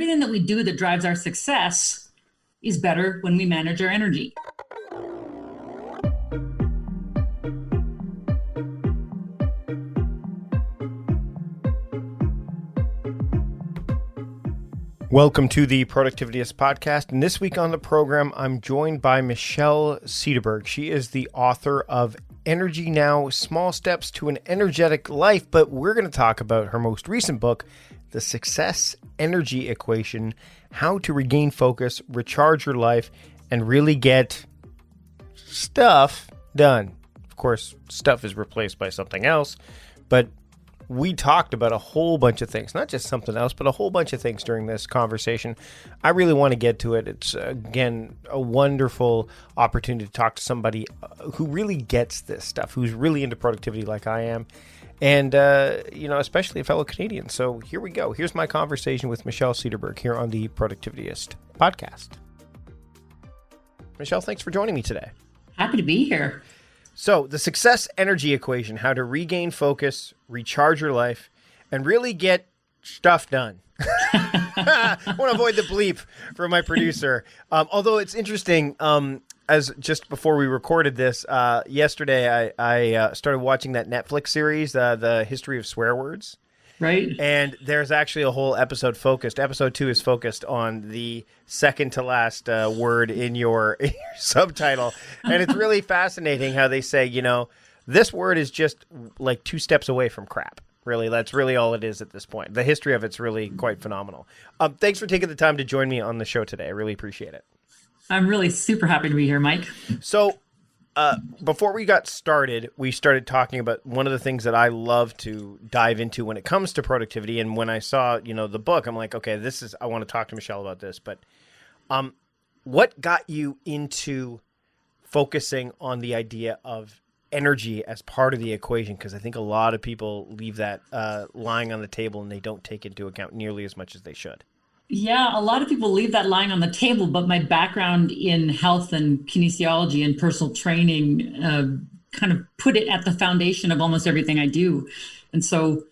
everything that we do that drives our success is better when we manage our energy. Welcome to the Productivityist podcast. And this week on the program, I'm joined by Michelle Cederberg. She is the author of Energy Now, Small Steps to an Energetic Life. But we're going to talk about her most recent book, The Success Energy Equation, How to Regain Focus, Recharge Your Life, and Really Get Stuff Done. Of course, stuff is replaced by something else, but we talked about a whole bunch of things, not just something else, but a whole bunch of things during this conversation. I really want to get to it. It's, again, a wonderful opportunity to talk to somebody who really gets this stuff, who's really into productivity like I am, and, especially a fellow Canadian. So here we go. Here's my conversation with Michelle Cederberg here on the Productivityist podcast. Michelle, thanks for joining me today. Happy to be here. So, the success energy equation, how to regain focus, recharge your life, and really get stuff done. I want to avoid the bleep from my producer. Although it's interesting, as just before we recorded this, yesterday I started watching that Netflix series, The History of Swear Words. Right. And there's actually a whole episode focused. Episode 2 is focused on the second to last word in your subtitle. And it's really fascinating how they say, this word is just like 2 steps away from crap. Really, that's really all it is at this point. The history of it's really quite phenomenal. Thanks for taking the time to join me on the show today. I really appreciate it. I'm really super happy to be here, Mike. So, before we got started, we started talking about one of the things that I love to dive into when it comes to productivity. And when I saw, the book, I'm like, okay, I want to talk to Michelle about this. But what got you into focusing on the idea of energy as part of the equation? Because I think a lot of people leave that lying on the table and they don't take into account nearly as much as they should. Yeah, a lot of people leave that lying on the table, but my background in health and kinesiology and personal training kind of put it at the foundation of almost everything I do. And so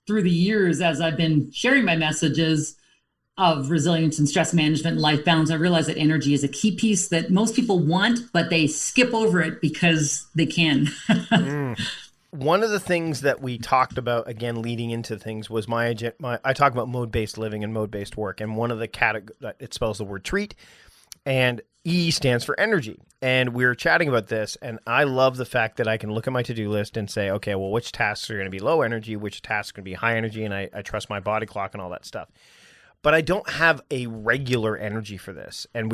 through the years, as I've been sharing my messages of resilience and stress management and life balance, I realized that energy is a key piece that most people want, but they skip over it because they can. One of the things that we talked about, again, leading into things, was I talk about mode-based living and mode-based work, and one of the it spells the word treat, and E stands for energy. And we were chatting about this, and I love the fact that I can look at my to-do list and say, okay, well, which tasks are going to be low energy, which tasks are going to be high energy, and I trust my body clock and all that stuff. But I don't have a regular energy for this, and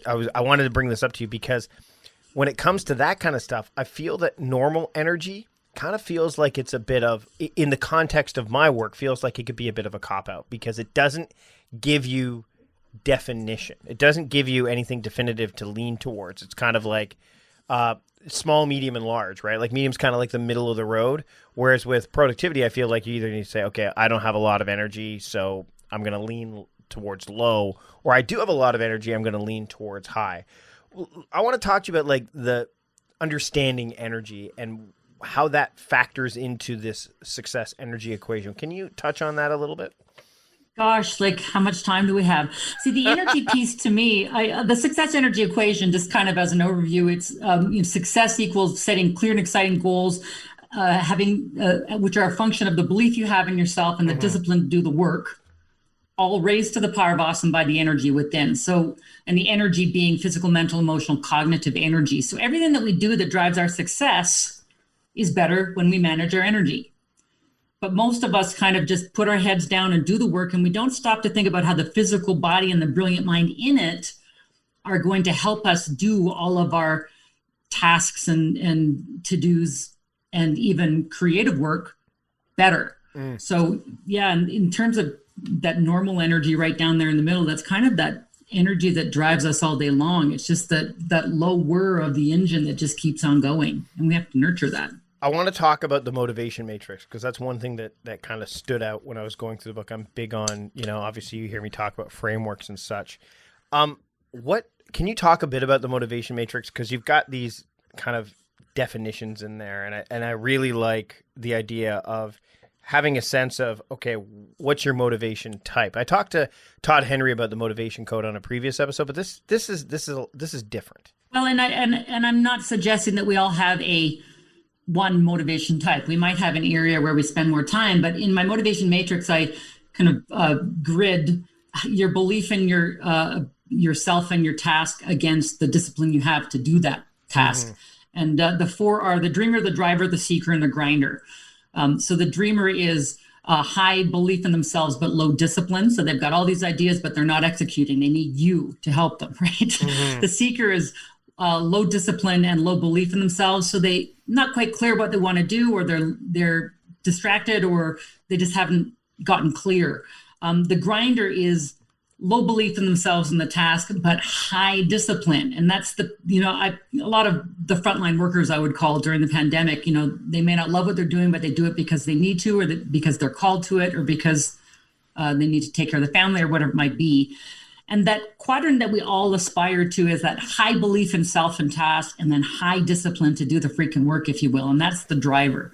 I wanted to bring this up to you because when it comes to that kind of stuff, I feel that normal energy kind of feels like it's a bit of, in the context of my work, feels like it could be a bit of a cop-out because it doesn't give you definition. It doesn't give you anything definitive to lean towards. It's kind of like small, medium, and large, right? Like medium's kind of like the middle of the road, whereas with productivity, I feel like you either need to say, okay, I don't have a lot of energy, so I'm going to lean towards low, or I do have a lot of energy, I'm going to lean towards high. I want to talk to you about like the understanding energy and how that factors into this success energy equation. Can you touch on that a little bit? Gosh, like how much time do we have? See, the energy piece to me, the success energy equation, just kind of as an overview, it's success equals setting clear and exciting goals, which are a function of the belief you have in yourself and the discipline to do the work, all raised to the power of awesome by the energy within. So, and the energy being physical, mental, emotional, cognitive energy. So everything that we do that drives our success is better when we manage our energy. But most of us kind of just put our heads down and do the work, and we don't stop to think about how the physical body and the brilliant mind in it are going to help us do all of our tasks and to-dos and even creative work better. So yeah, in terms of that normal energy right down there in the middle, that's kind of that energy that drives us all day long. It's just that low whir of the engine that just keeps on going, and we have to nurture that. I want to talk about the motivation matrix because that's one thing that kind of stood out when I was going through the book. I'm big on, obviously you hear me talk about frameworks and such. What can you talk a bit about the motivation matrix? Because you've got these kind of definitions in there, and I really like the idea of having a sense of, okay, what's your motivation type? I talked to Todd Henry about the motivation code on a previous episode, but this is different. Well, and I'm not suggesting that we all have a one motivation type. We might have an area where we spend more time, but in my motivation matrix, I kind of grid your belief in yourself and your task against the discipline you have to do that task. And the four are the dreamer, the driver, the seeker, and the grinder. So the dreamer is high belief in themselves, but low discipline. So they've got all these ideas, but they're not executing. They need you to help them, right? The seeker is low discipline and low belief in themselves. So they not quite clear what they want to do, or they're distracted, or they just haven't gotten clear. The grinder is low belief in themselves and the task, but high discipline. And that's a lot of the frontline workers I would call during the pandemic, they may not love what they're doing, but they do it because they need to, or because they're called to it, or because they need to take care of the family or whatever it might be. And that quadrant that we all aspire to is that high belief in self and task, and then high discipline to do the freaking work, if you will. And that's the driver.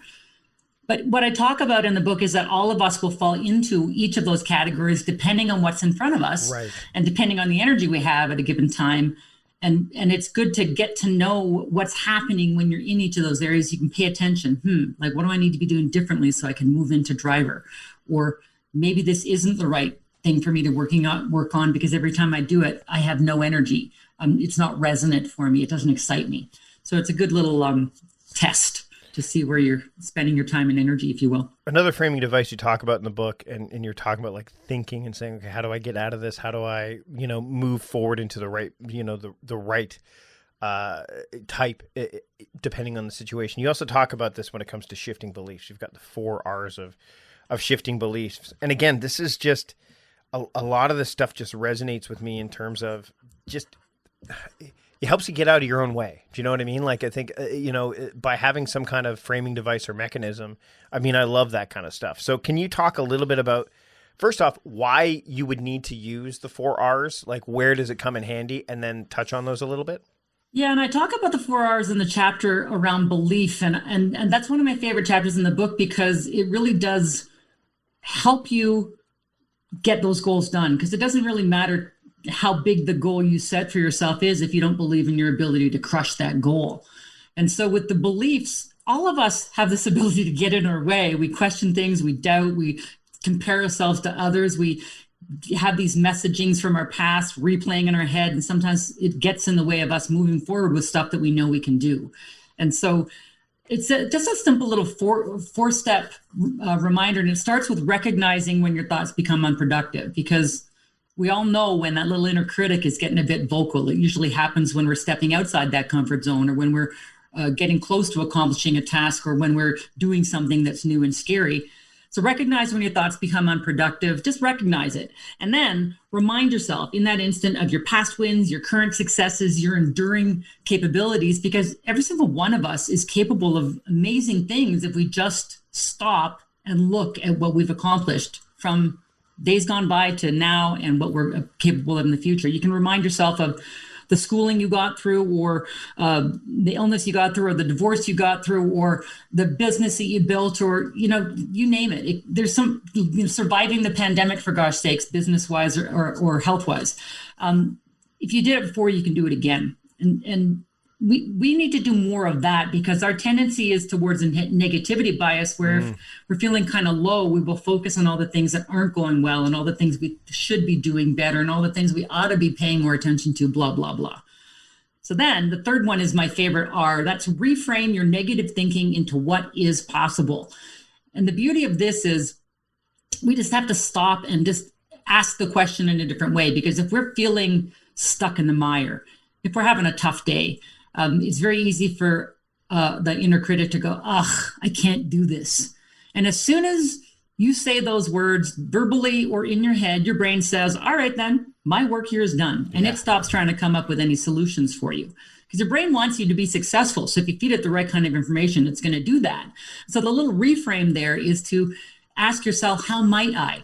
But what I talk about in the book is that all of us will fall into each of those categories depending on what's in front of us, right, and depending on the energy we have at a given time. And it's good to get to know what's happening when you're in each of those areas. You can pay attention. Like, what do I need to be doing differently so I can move into driver? Or maybe this isn't the right thing for me to work on because every time I do it, I have no energy. It's not resonant for me. It doesn't excite me. So it's a good little test to see where you're spending your time and energy, if you will. Another framing device you talk about in the book, and you're talking about like thinking and saying, okay, how do I get out of this? How do I, move forward into the right, the right type, depending on the situation. You also talk about this when it comes to shifting beliefs. You've got the 4 R's of shifting beliefs. And again, this is just, a lot of this stuff just resonates with me in terms of just, it helps you get out of your own way. Do you know what I mean? Like, I think, by having some kind of framing device or mechanism, I love that kind of stuff. So can you talk a little bit about, first off, why you would need to use the 4 R's? Like, where does it come in handy? And then touch on those a little bit. Yeah, and I talk about the 4 R's in the chapter around belief. And that's one of my favorite chapters in the book because it really does help you get those goals done. Because it doesn't really matter how big the goal you set for yourself is if you don't believe in your ability to crush that goal. And so with the beliefs, all of us have this ability to get in our way. We question things, we doubt, we compare ourselves to others, we have these messagings from our past replaying in our head, and sometimes it gets in the way of us moving forward with stuff that we know we can do. And so it's just a simple little four-step reminder, and it starts with recognizing when your thoughts become unproductive, because we all know when that little inner critic is getting a bit vocal. It usually happens when we're stepping outside that comfort zone, or when we're getting close to accomplishing a task, or when we're doing something that's new and scary. So recognize when your thoughts become unproductive. Just recognize it. And then remind yourself in that instant of your past wins, your current successes, your enduring capabilities, because every single one of us is capable of amazing things if we just stop and look at what we've accomplished from days gone by to now and what we're capable of in the future. You can remind yourself of the schooling you got through, or the illness you got through, or the divorce you got through, or the business that you built, or, you name it. There's some surviving the pandemic, for gosh sakes, business-wise or health-wise. If you did it before, you can do it again. And we need to do more of that, because our tendency is towards a negativity bias, where if we're feeling kind of low, we will focus on all the things that aren't going well, and all the things we should be doing better, and all the things we ought to be paying more attention to, blah, blah, blah. So then the third one is my favorite R. That's reframe your negative thinking into what is possible. And the beauty of this is we just have to stop and just ask the question in a different way, because if we're feeling stuck in the mire, if we're having a tough day, it's very easy for the inner critic to go, ugh, I can't do this. And as soon as you say those words verbally or in your head, your brain says, all right, then my work here is done. And it stops trying to come up with any solutions for you, because your brain wants you to be successful. So if you feed it the right kind of information, it's going to do that. So the little reframe there is to ask yourself, how might I?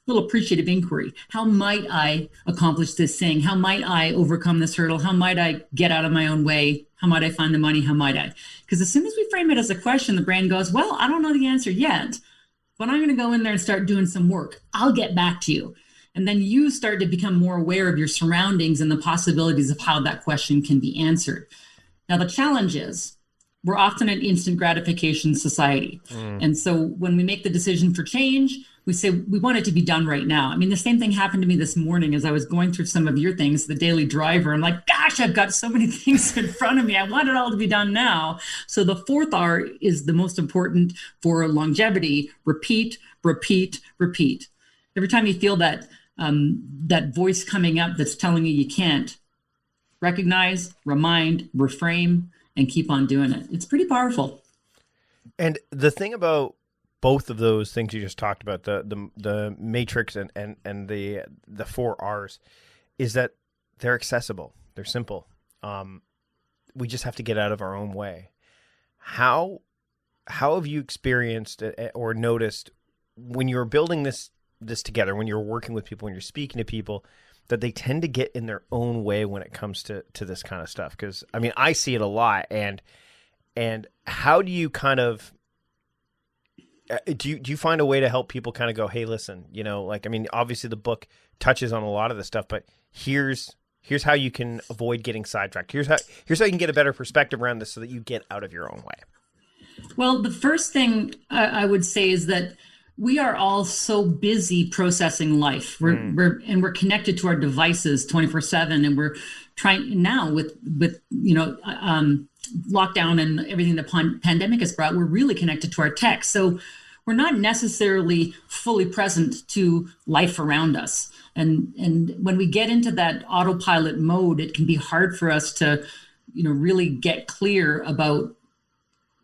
Little appreciative inquiry. How might I accomplish this thing? How might I overcome this hurdle? How might I get out of my own way? How might I find the money? How might I? Because as soon as we frame it as a question, the brain goes, well, I don't know the answer yet, but I'm going to go in there and start doing some work. I'll get back to you. And then you start to become more aware of your surroundings and the possibilities of how that question can be answered. Now, the challenge is we're often an instant gratification society. And so when we make the decision for change, we say we want it to be done right now. I mean, the same thing happened to me this morning as I was going through some of your things, the daily driver. I'm like, gosh, I've got so many things in front of me. I want it all to be done now. So the fourth R is the most important for longevity. Repeat, repeat, repeat. Every time you feel that that voice coming up that's telling you you can't, recognize, remind, reframe, and keep on doing it. It's pretty powerful. And the thing about both of those things you just talked about, the matrix and the four R's, is that they're accessible. They're simple. We just have to get out of our own way. How have you experienced or noticed when you're building this together, when you're working with people, when you're speaking to people, that they tend to get in their own way when it comes to this kind of stuff? Because I mean, I see it a lot. And how do you kind of do you find a way to help people kind of go, hey, listen, like, I mean, obviously the book touches on a lot of this stuff, but here's how you can avoid getting sidetracked. Here's how you can get a better perspective around this so that you get out of your own way. Well, the first thing I would say is that we are all so busy processing life. We're connected to our devices 24/7, and we're trying now with lockdown and everything the pandemic has brought. We're really connected to our tech, so we're not necessarily fully present to life around us. And when we get into that autopilot mode, it can be hard for us to, really get clear about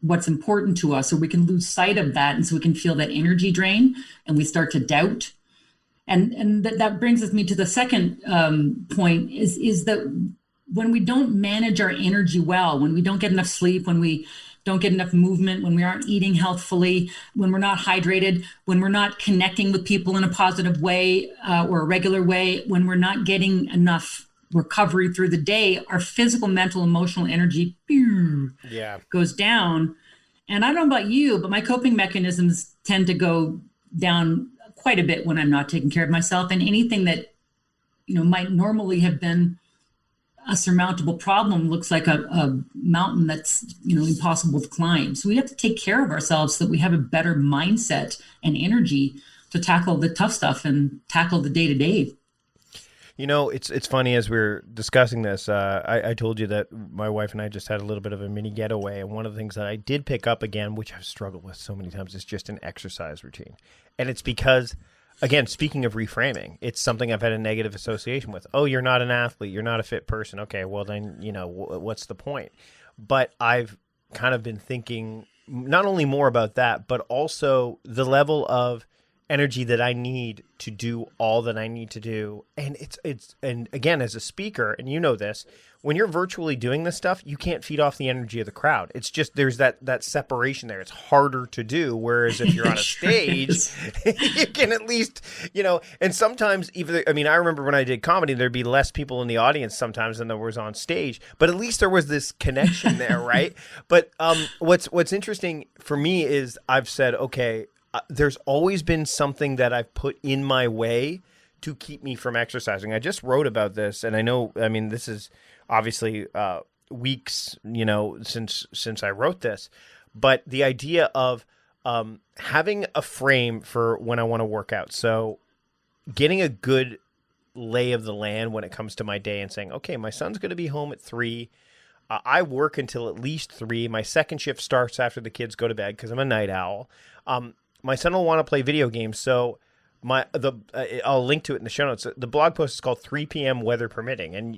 what's important to us, or we can lose sight of that. And so we can feel that energy drain and we start to doubt. And that brings me to the second point is that when we don't manage our energy well, when we don't get enough sleep, when we don't get enough movement, when we aren't eating healthfully, when we're not hydrated, when we're not connecting with people in a positive way or a regular way, when we're not getting enough recovery through the day, our physical, mental, emotional energy goes down. And I don't know about you, but my coping mechanisms tend to go down quite a bit when I'm not taking care of myself. And anything that, might normally have been a surmountable problem looks like a mountain that's, impossible to climb. So we have to take care of ourselves so that we have a better mindset and energy to tackle the tough stuff and tackle the day-to-day. It's funny, as we were discussing this, I told you that my wife and I just had a little bit of a mini getaway. And one of the things that I did pick up again, which I've struggled with so many times, is just an exercise routine. And it's because, again, speaking of reframing, it's something I've had a negative association with. Oh, you're not an athlete. You're not a fit person. Okay, well then, what's the point? But I've kind of been thinking not only more about that, but also the level of energy that I need to do all that I need to do. And and again, as a speaker, and this, when you're virtually doing this stuff, you can't feed off the energy of the crowd. It's just, there's that separation there. It's harder to do. Whereas if you're on a stage, you can at least, and sometimes I remember when I did comedy, there'd be less people in the audience sometimes than there was on stage, but at least there was this connection there. Right. But what's interesting for me is I've said, okay, there's always been something that I've put in my way to keep me from exercising. I just wrote about this, and this is obviously weeks, since I wrote this, but the idea of having a frame for when I want to work out. So getting a good lay of the land when it comes to my day and saying, okay, my son's going to be home at 3. I work until at least 3. My second shift starts after the kids go to bed because I'm a night owl. My son will want to play video games, so I'll link to it in the show notes. The blog post is called 3 p.m. Weather Permitting, and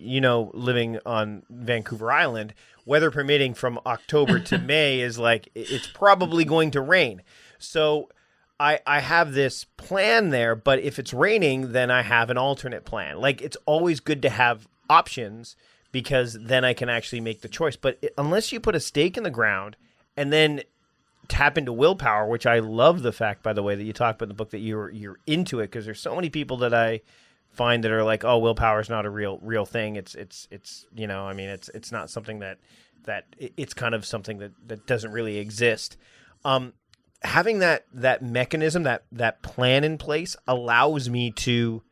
living on Vancouver Island, weather permitting from October to May is like it's probably going to rain. So I have this plan there, but if it's raining, then I have an alternate plan. Like, it's always good to have options because then I can actually make the choice. But unless you put a stake in the ground and then tap into willpower, which I love the fact, by the way, that you talk about in the book that you're into it, because there's so many people that I find that are like, oh, willpower is not a real thing. It's not something that it's kind of something that doesn't really exist. having that mechanism, that plan in place allows me to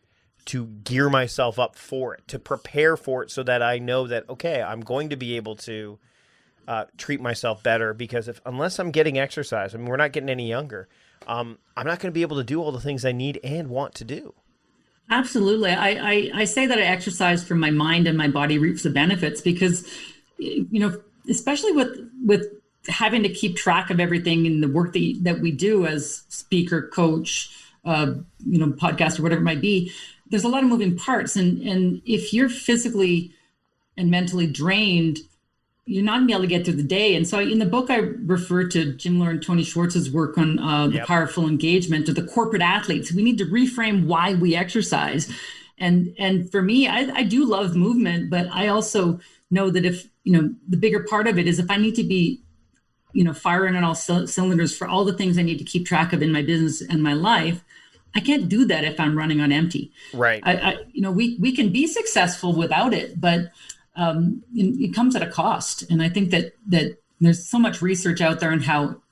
gear myself up for it, to prepare for it, so that I know that, okay, I'm going to be able to treat myself better, because unless I'm getting exercise, I mean, we're not getting any younger, I'm not going to be able to do all the things I need and want to do. Absolutely. I say that I exercise for my mind and my body reaps the benefits, because, especially with having to keep track of everything in the work that we do as speaker, coach, podcaster, whatever it might be, there's a lot of moving parts. And if you're physically and mentally drained, you're not going to be able to get through the day. And so in the book, I refer to Jim Lohr and Tony Schwartz's work on the powerful engagement of the corporate athletes. We need to reframe why we exercise. And for me, I do love movement, but I also know that if, the bigger part of it is if I need to be, firing on all cylinders for all the things I need to keep track of in my business and my life, I can't do that if I'm running on empty. Right. We can be successful without it, but it comes at a cost. And I think that there's so much research out there on how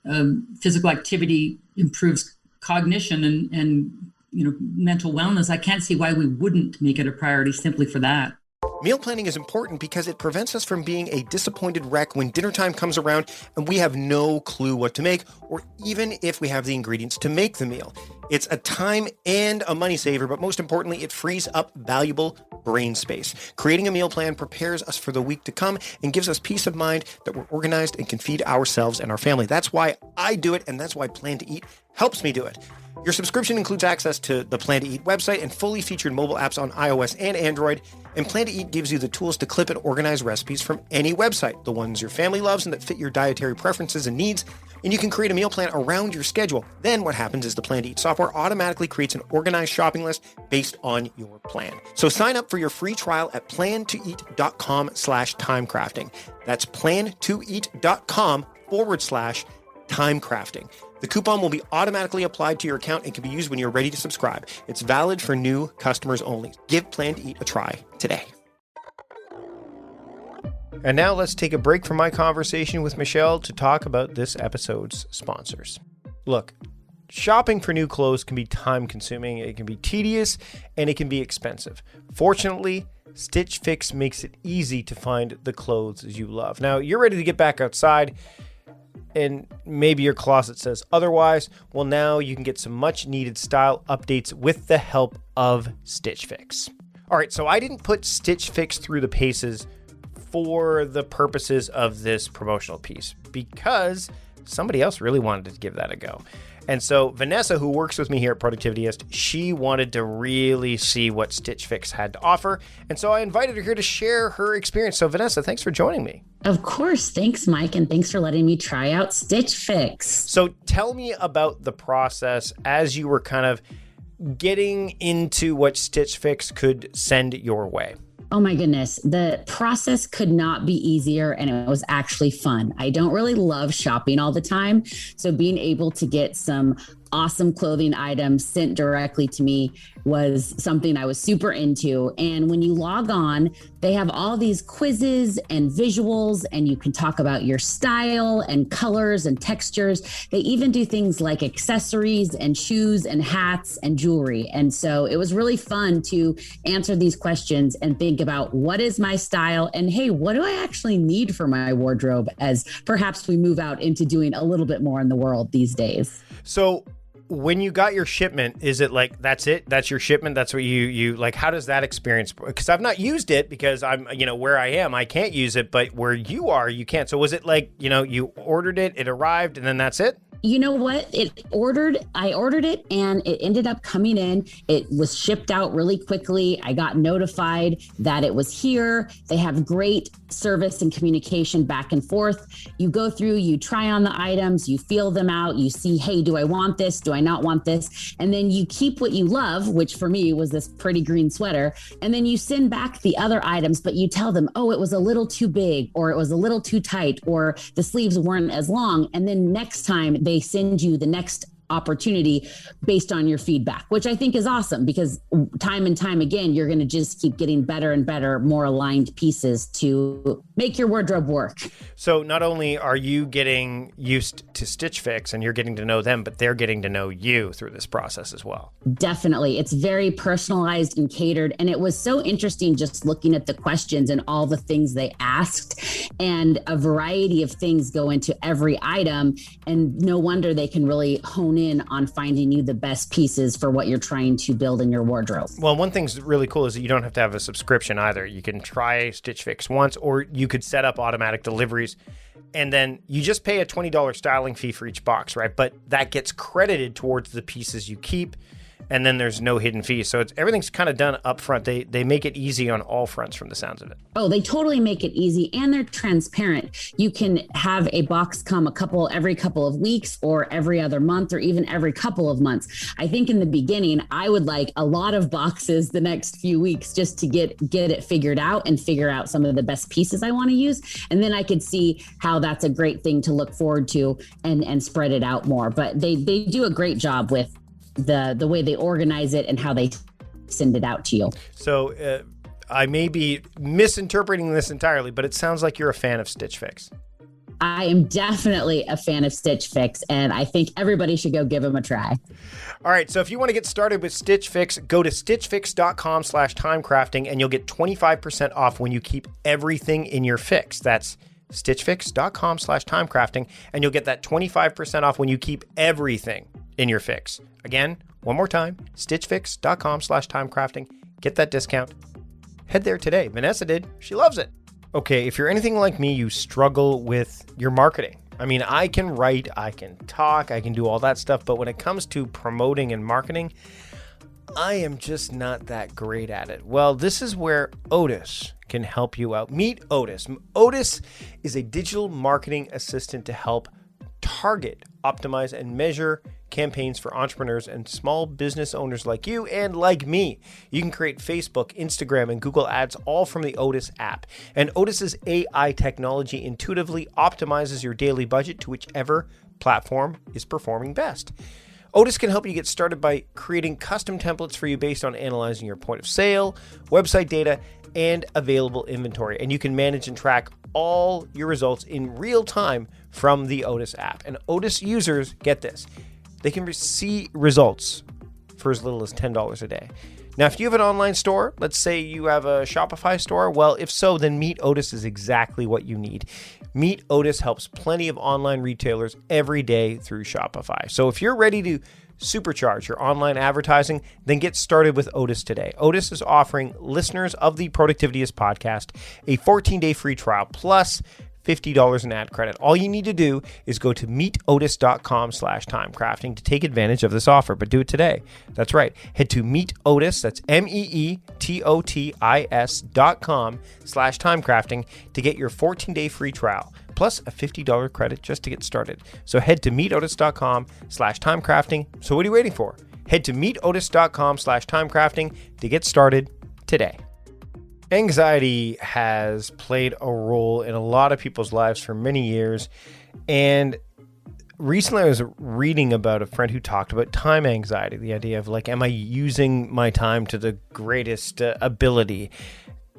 physical activity improves cognition and mental wellness. I can't see why we wouldn't make it a priority simply for that. Meal planning is important because it prevents us from being a disappointed wreck when dinner time comes around and we have no clue what to make, or even if we have the ingredients to make the meal. It's a time and a money saver, but most importantly, it frees up valuable brain space. Creating a meal plan prepares us for the week to come and gives us peace of mind that we're organized and can feed ourselves and our family. That's why I do it, and that's why Plan to Eat helps me do it. Your subscription includes access to the Plan to Eat website and fully featured mobile apps on iOS and Android. And Plan to Eat gives you the tools to clip and organize recipes from any website, the ones your family loves and that fit your dietary preferences and needs. And you can create a meal plan around your schedule. Then what happens is the Plan to Eat software automatically creates an organized shopping list based on your plan. So sign up for your free trial at plantoeat.com/timecrafting. That's plantoeat.com/timecrafting. The coupon will be automatically applied to your account and can be used when you're ready to subscribe. It's valid for new customers only. Give Plan to Eat a try today. And now let's take a break from my conversation with Michelle to talk about this episode's sponsors. Look, shopping for new clothes can be time consuming, it can be tedious, and it can be expensive. Fortunately, Stitch Fix makes it easy to find the clothes you love. Now, you're ready to get back outside, and maybe your closet says otherwise. Well, now you can get some much needed style updates with the help of Stitch Fix. All right, so I didn't put Stitch Fix through the paces for the purposes of this promotional piece because somebody else really wanted to give that a go. And so Vanessa, who works with me here at Productivityist, she wanted to really see what Stitch Fix had to offer. And so I invited her here to share her experience. So Vanessa, thanks for joining me. Of course. Thanks, Mike. And thanks for letting me try out Stitch Fix. So tell me about the process as you were kind of getting into what Stitch Fix could send your way. Oh my goodness. The process could not be easier, and it was actually fun. I don't really love shopping all the time. So being able to get some awesome clothing items sent directly to me was something I was super into. And when you log on, they have all these quizzes and visuals, and you can talk about your style and colors and textures. They even do things like accessories and shoes and hats and jewelry. And so it was really fun to answer these questions and think about what is my style, and hey, what do I actually need for my wardrobe as perhaps we move out into doing a little bit more in the world these days. So when you got your shipment, is it like, that's it? That's your shipment? That's what you like, how does that experience? Because I've not used it because I'm, where I am, I can't use it, but where you are, you can't. So was it like, you ordered it, it arrived, and then that's it? You know what? I ordered it and it ended up coming in. It was shipped out really quickly. I got notified that it was here. They have great service and communication back and forth. You go through, you try on the items, you feel them out, you see, hey, do I want this? Do I not want this? And then you keep what you love, which for me was this pretty green sweater. And then you send back the other items, but you tell them, oh, it was a little too big, or it was a little too tight, or the sleeves weren't as long. And then next time they send you the next opportunity based on your feedback, which I think is awesome, because time and time again, you're going to just keep getting better and better, more aligned pieces to make your wardrobe work. So not only are you getting used to Stitch Fix and you're getting to know them, but they're getting to know you through this process as well. Definitely. It's very personalized and catered. And it was so interesting just looking at the questions and all the things they asked, and a variety of things go into every item. And no wonder they can really hone in on finding you the best pieces for what you're trying to build in your wardrobe. Well, one thing's really cool is that you don't have to have a subscription either. You can try Stitch Fix once, or you could set up automatic deliveries, and then you just pay a $20 styling fee for each box, right? But that gets credited towards the pieces you keep, and then there's no hidden fees. So everything's kind of done up front. They make it easy on all fronts from the sounds of it. Oh, they totally make it easy, and they're transparent. You can have a box come every couple of weeks, or every other month, or even every couple of months. I think in the beginning, I would like a lot of boxes the next few weeks just to get it figured out and figure out some of the best pieces I want to use. And then I could see how that's a great thing to look forward to and spread it out more. But they do a great job with the way they organize it and how they send it out to you. So I may be misinterpreting this entirely, but it sounds like you're a fan of Stitch Fix. I am definitely a fan of Stitch Fix, and I think everybody should go give them a try. All right, so if you want to get started with Stitch Fix, go to stitchfix.com/timecrafting and you'll get 25% off when you keep everything in your fix. That's stitchfix.com/timecrafting, and you'll get that 25% off when you keep everything in your fix. Again, one more time, stitchfix.com/timecrafting. Get that discount. Head there today. Vanessa did. She loves it. Okay, if you're anything like me, you struggle with your marketing. I mean, I can write, I can talk, I can do all that stuff, but when it comes to promoting and marketing, I am just not that great at it. Well, this is where Otis can help you out. Meet Otis. Otis is a digital marketing assistant to help target, optimize, and measure campaigns for entrepreneurs and small business owners like you and like me. You can create Facebook, Instagram, and Google ads all from the Otis app. And Otis's AI technology intuitively optimizes your daily budget to whichever platform is performing best. Otis can help you get started by creating custom templates for you based on analyzing your point of sale, website data, and available inventory. And you can manage and track all your results in real time from the Otis app. And Otis users, get this, they can see results for as little as $10 a day. Now, if you have an online store, let's say you have a Shopify store, well, if so, then Meet Otis is exactly what you need. Meet Otis helps plenty of online retailers every day through Shopify. So if you're ready to supercharge your online advertising, then get started with Otis today. Otis is offering listeners of the Productivityist podcast a 14-day free trial plus $50 in ad credit. All you need to do is go to meetotis.com/timecrafting to take advantage of this offer, but do it today. That's right. Head to meetotis, that's meetotis.com/timecrafting to get your 14-day free trial, plus a $50 credit just to get started. So head to meetotis.com/timecrafting. So what are you waiting for? Head to meetotis.com/timecrafting to get started today. Anxiety has played a role in a lot of people's lives for many years. And recently I was reading about a friend who talked about time anxiety, the idea of like, am I using my time to the greatest ability?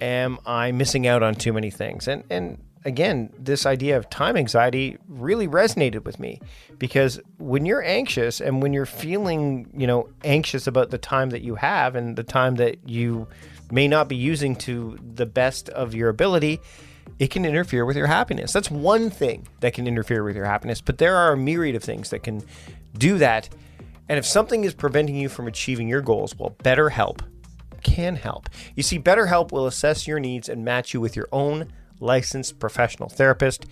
Am I missing out on too many things? And again, this idea of time anxiety really resonated with me, because when you're anxious and when you're feeling, anxious about the time that you have and the time that you may not be using to the best of your ability, it can interfere with your happiness. That's one thing that can interfere with your happiness, but there are a myriad of things that can do that. And if something is preventing you from achieving your goals, well, BetterHelp can help. You see, BetterHelp will assess your needs and match you with your own licensed professional therapist.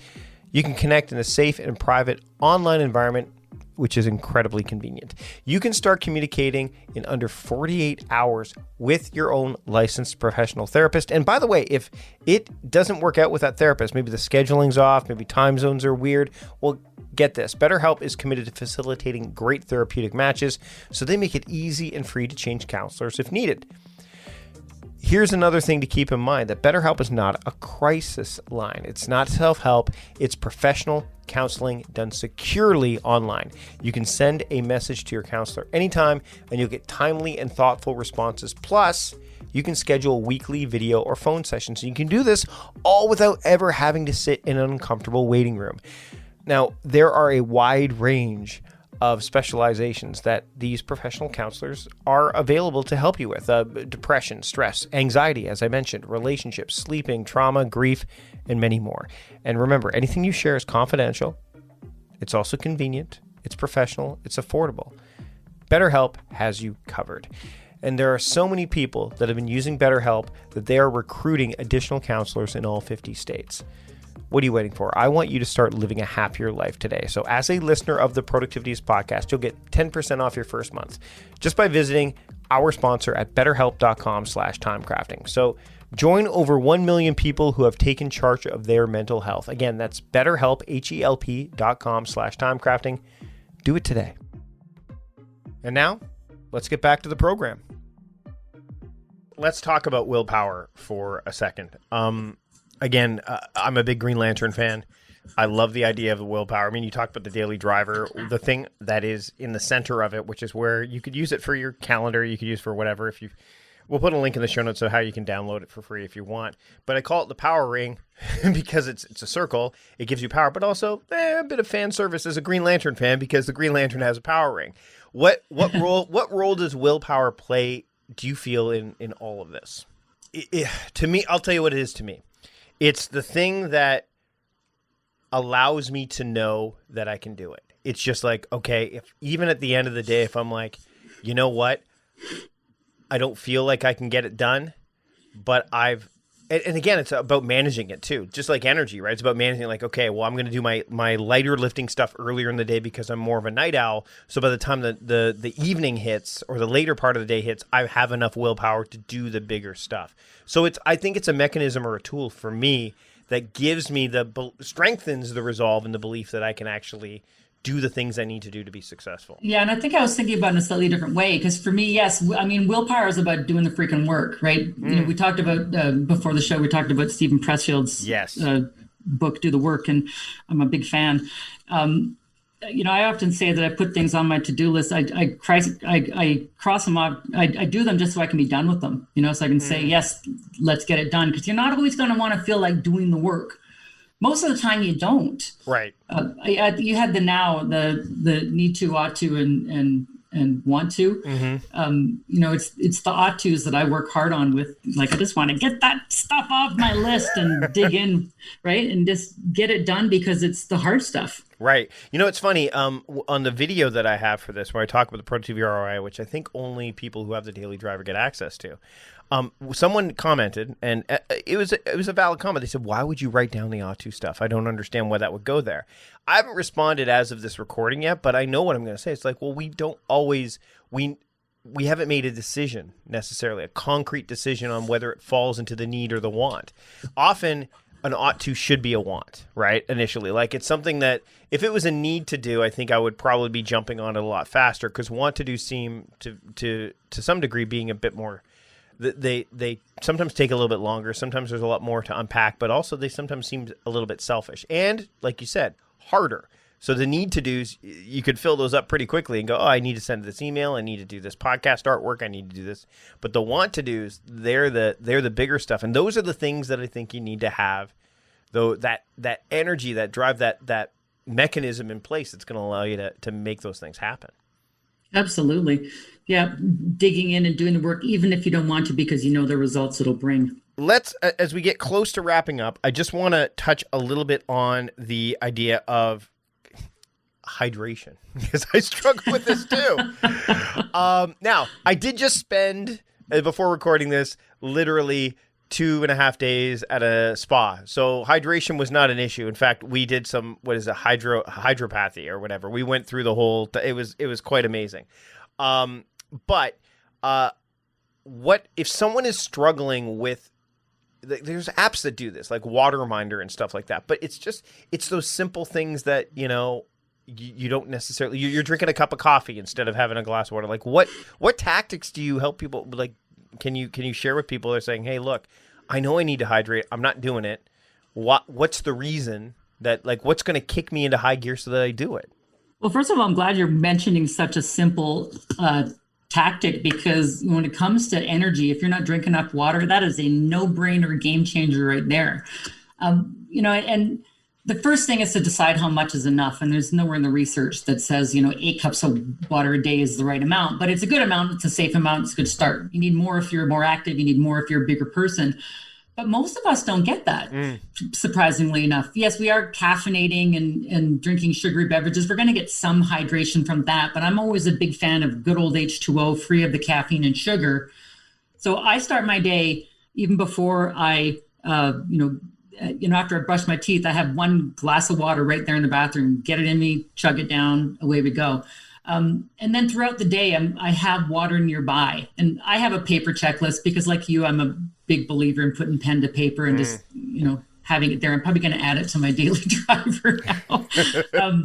You can connect in a safe and private online environment, which is incredibly convenient. You can start communicating in under 48 hours with your own licensed professional therapist. And by the way, if it doesn't work out with that therapist, maybe the scheduling's off, maybe time zones are weird, well, get this. BetterHelp is committed to facilitating great therapeutic matches, so they make it easy and free to change counselors if needed. Here's another thing to keep in mind, that BetterHelp is not a crisis line. It's not self-help. It's professional counseling done securely online. You can send a message to your counselor anytime, and you'll get timely and thoughtful responses. Plus, you can schedule weekly video or phone sessions. And you can do this all without ever having to sit in an uncomfortable waiting room. Now, there are a wide range of specializations that these professional counselors are available to help you with. Depression, stress, anxiety, as I mentioned, relationships, sleeping, trauma, grief, and many more. And remember, anything you share is confidential. It's also convenient. It's professional. It's affordable. BetterHelp has you covered. And there are so many people that have been using BetterHelp that they are recruiting additional counselors in all 50 states. What are you waiting for? I want you to start living a happier life today. So as a listener of the Productivities podcast, you'll get 10% off your first month just by visiting our sponsor at betterhelp.com/timecrafting. So join over 1 million people who have taken charge of their mental health. Again, that's betterhelp, HELP.com/timecrafting. Do it today. And now let's get back to the program. Let's talk about willpower for a second. Again, I'm a big Green Lantern fan. I love the idea of the willpower. I mean, you talked about the daily driver, the thing that is in the center of it, which is where you could use it for your calendar. You could use it for whatever. We'll put a link in the show notes of how you can download it for free if you want. But I call it the power ring because it's a circle. It gives you power, but also a bit of fan service as a Green Lantern fan because the Green Lantern has a power ring. What role does willpower play, do you feel, in all of this? To me, I'll tell you what it is to me. It's the thing that allows me to know that I can do it. It's just like, okay, if even at the end of the day, if I'm like, you know what, I don't feel like I can get it done, but and again, it's about managing it too. Just like energy, right? It's about managing, like, okay, well, I'm going to do my lighter lifting stuff earlier in the day because I'm more of a night owl. So by the time the evening hits or the later part of the day hits, I have enough willpower to do the bigger stuff. So I think it's a mechanism or a tool for me that gives me strengthens the resolve and the belief that I can actually do the things I need to do to be successful. Yeah, and I think I was thinking about it in a slightly different way, because for me, yes, I mean, willpower is about doing the freaking work, right? You know, we talked about before the show, we talked about Stephen Pressfield's book, Do the Work, and I'm a big fan. You know, I often say that I put things on my to-do list. I cross them off. I do them just so I can be done with them. You know, so I can say, yes, let's get it done. Because you're not always going to want to feel like doing the work. Most of the time, you don't. Right. You had the need to, ought to, and want to. You know, it's the ought tos that I work hard on with. Like, I just want to get that stuff off my list and dig in, right, and just get it done because it's the hard stuff. Right. You know, it's funny, on the video that I have for this, where I talk about the productivity ROI, which I think only people who have the daily driver get access to, someone commented, and it was a valid comment. They said, why would you write down the ought to stuff? I don't understand why that would go there. I haven't responded as of this recording yet, but I know what I'm going to say. It's like, well, we don't always, we haven't made a decision necessarily, a concrete decision on whether it falls into the need or the want. Often, an ought to should be a want, right? Initially, like, it's something that if it was a need to do, I think I would probably be jumping on it a lot faster, because want to do seem to some degree being a bit more. They sometimes take a little bit longer. Sometimes there's a lot more to unpack, but also they sometimes seem a little bit selfish and, like you said, harder. So the need to do's, you could fill those up pretty quickly and go, oh, I need to send this email, I need to do this podcast artwork, I need to do this. But the want to do's, they're the bigger stuff, and those are the things that I think you need to have, though, that energy, that drive, that mechanism in place that's going to allow you to make those things happen. Absolutely. Yeah, digging in and doing the work, even if you don't want to, because you know the results it'll bring. Let's, as we get close to wrapping up, I just want to touch a little bit on the idea of hydration, because I struggle with this too. Now, I did just spend, before recording this, literally 2.5 days at a spa. So hydration was not an issue. In fact, we did some, hydropathy or whatever. We went through the whole, it was quite amazing. But what if someone is struggling with, there's apps that do this, like Water Reminder and stuff like that. But it's those simple things that, you know, you don't necessarily, you're drinking a cup of coffee instead of having a glass of water. Like, what tactics do you help people, like, can you share with people that are saying, hey, look, I know I need to hydrate. I'm not doing it. What's the reason that, like, what's going to kick me into high gear so that I do it? Well, first of all, I'm glad you're mentioning such a simple tactic, because when it comes to energy, if you're not drinking enough water, that is a no-brainer game changer right there. And the first thing is to decide how much is enough. And there's nowhere in the research that says, 8 cups of water a day is the right amount, but it's a good amount. It's a safe amount. It's a good start. You need more if you're more active. You need more if you're a bigger person. But most of us don't get that, surprisingly enough. Yes, we are caffeinating and drinking sugary beverages. We're going to get some hydration from that. But I'm always a big fan of good old H2O, free of the caffeine and sugar. So I start my day even before I, after I brush my teeth, I have one glass of water right there in the bathroom, get it in me, chug it down, away we go. And then throughout the day, I have water nearby. And I have a paper checklist because, like you, I'm a big believer in putting pen to paper and just, having it there. I'm probably going to add it to my daily driver now.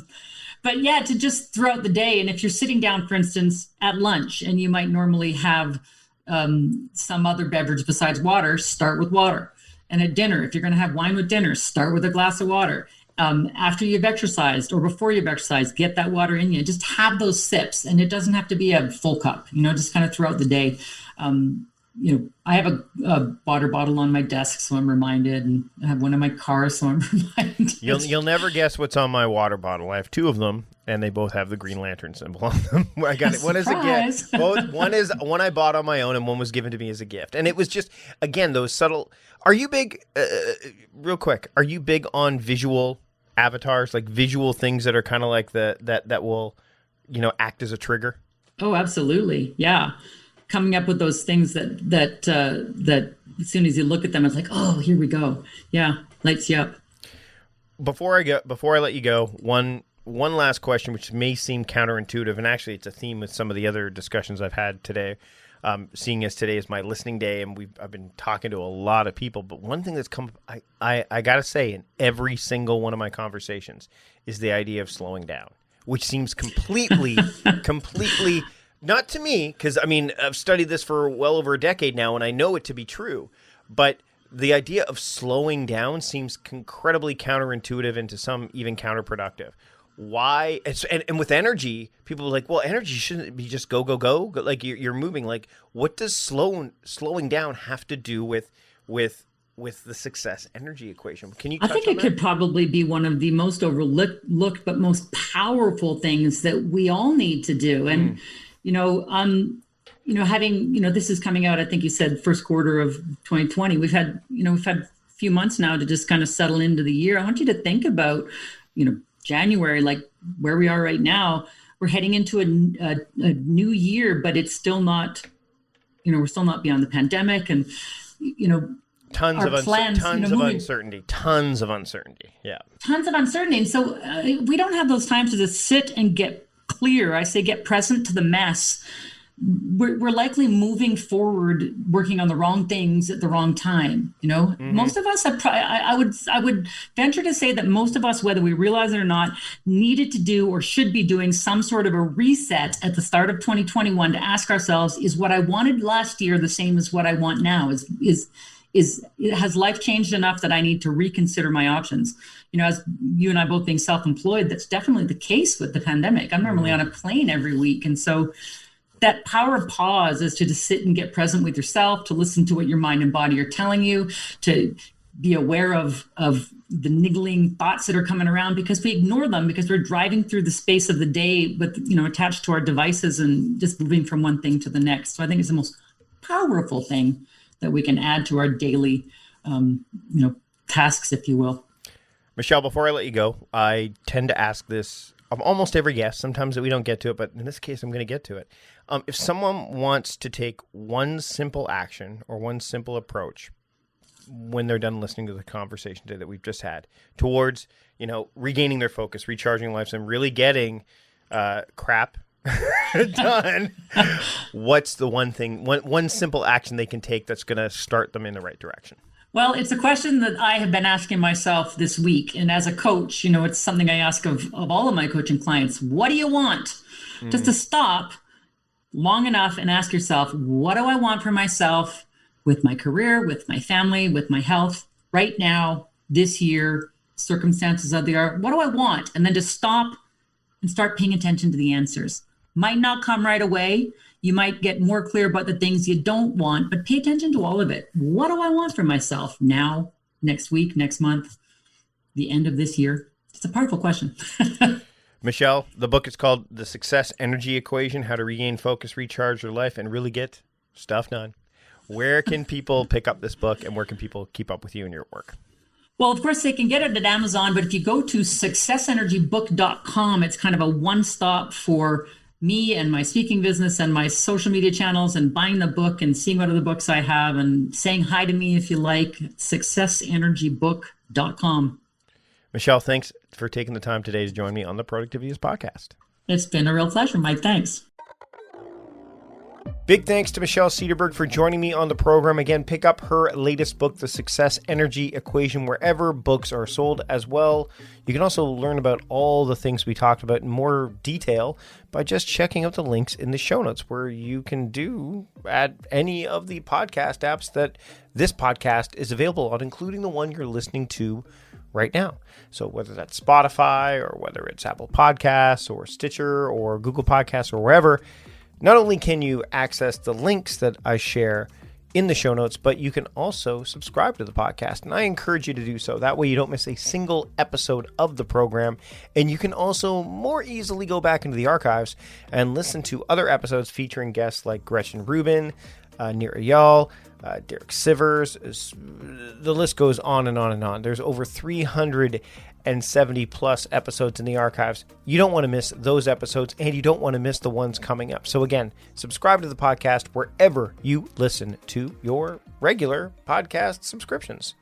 But yeah, to just throughout the day. And if you're sitting down, for instance, at lunch, and you might normally have some other beverage besides water, start with water. And at dinner, if you're going to have wine with dinner, start with a glass of water. After you've exercised or before you've exercised, get that water in you. Just have those sips, and it doesn't have to be a full cup, just kind of throughout the day. I have a water bottle on my desk, so I'm reminded, and I have one in my car, so I'm reminded. You'll never guess what's on my water bottle. I have 2 of them, and they both have the Green Lantern symbol on them. I got it. One is a gift. One I bought on my own, and one was given to me as a gift. And it was just, again, those subtle. Are you big? Real quick, are you big on visual avatars, like visual things that are kind of like that will, act as a trigger? Oh, absolutely, yeah. Coming up with those things that as soon as you look at them, it's like, oh, here we go. Yeah, lights you up. Before I let you go, one last question, which may seem counterintuitive, and actually it's a theme with some of the other discussions I've had today. Seeing as today is my listening day, and I've been talking to a lot of people, but one thing that's come, I gotta say, in every single one of my conversations is the idea of slowing down, which seems completely not to me, because I've studied this for well over a decade now, and I know it to be true, but the idea of slowing down seems incredibly counterintuitive and to some even counterproductive. Why? And with energy, people are like, well, energy shouldn't be just go, go, go. Like you're moving. Like, what does slowing down have to do with the success energy equation? Can you touch on that? I think it could probably be one of the most overlooked but most powerful things that we all need to do. And having, this is coming out, I think you said first quarter of 2020. We've had a few months now to just kind of settle into the year. I want you to think about, January, like where we are right now. We're heading into a new year, but it's still not, we're still not beyond the pandemic, and tons of uncertainty. Yeah. Tons of uncertainty. And so we don't have those times to just sit and get clear. I say get present to the mess. We're likely moving forward, working on the wrong things at the wrong time. Most of us have. I would venture to say that most of us, whether we realize it or not, needed to do or should be doing some sort of a reset at the start of 2021 to ask ourselves: is what I wanted last year the same as what I want now? Has life changed enough that I need to reconsider my options? As you and I both being self-employed, that's definitely the case with the pandemic. I'm normally on a plane every week, and so that power of pause is to just sit and get present with yourself, to listen to what your mind and body are telling you, to be aware of the niggling thoughts that are coming around, because we ignore them because we're driving through the space of the day with, attached to our devices and just moving from one thing to the next. So I think it's the most powerful thing that we can add to our daily, tasks, if you will. Michelle, before I let you go, I tend to ask this of almost every guest. Sometimes we don't get to it, but in this case, I'm going to get to it. If someone wants to take one simple action or one simple approach when they're done listening to the conversation today that we've just had towards, regaining their focus, recharging lives, and really getting crap done, what's the one simple action they can take that's going to start them in the right direction? Well, it's a question that I have been asking myself this week. And as a coach, it's something I ask of all of my coaching clients. What do you want? Just to stop long enough and ask yourself, what do I want for myself with my career, with my family, with my health right now, this year, circumstances of the art? What do I want? And then just stop and start paying attention to the answers. Might not come right away. You might get more clear about the things you don't want, but pay attention to all of it. What do I want for myself now, next week, next month, the end of this year? It's a powerful question. Michelle, the book is called The Success Energy Equation, How to Regain Focus, Recharge Your Life, and Really Get Stuff Done. Where can people pick up this book, and where can people keep up with you and your work? Well, of course, they can get it at Amazon, but if you go to successenergybook.com, it's kind of a one-stop for me and my speaking business and my social media channels, and buying the book and seeing what other books I have and saying hi to me if you like. Successenergybook.com. Michelle, thanks for taking the time today to join me on the Productivityist podcast. It's been a real pleasure, Mike. Thanks. Big thanks to Michelle Cederberg for joining me on the program. Again, pick up her latest book, The Success Energy Equation, wherever books are sold as well. You can also learn about all the things we talked about in more detail by just checking out the links in the show notes, where you can add any of the podcast apps that this podcast is available on, including the one you're listening to right now. So whether that's Spotify or whether it's Apple Podcasts or Stitcher or Google Podcasts or wherever, not only can you access the links that I share in the show notes, but you can also subscribe to the podcast. And I encourage you to do so. That way you don't miss a single episode of the program. And you can also more easily go back into the archives and listen to other episodes featuring guests like Gretchen Rubin, Nir Eyal, Derek Sivers. The list goes on and on and on. There's over 370 plus episodes in the archives. You don't want to miss those episodes, and you don't want to miss the ones coming up. So again, subscribe to the podcast wherever you listen to your regular podcast subscriptions.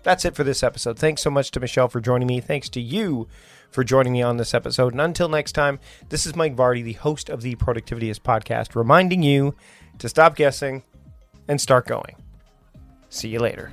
That's it for this episode. Thanks so much to Michelle for joining me. Thanks to you for joining me on this episode. And until next time, this is Mike Vardy, the host of the Productivityist podcast, reminding you to stop guessing and start going. See you later.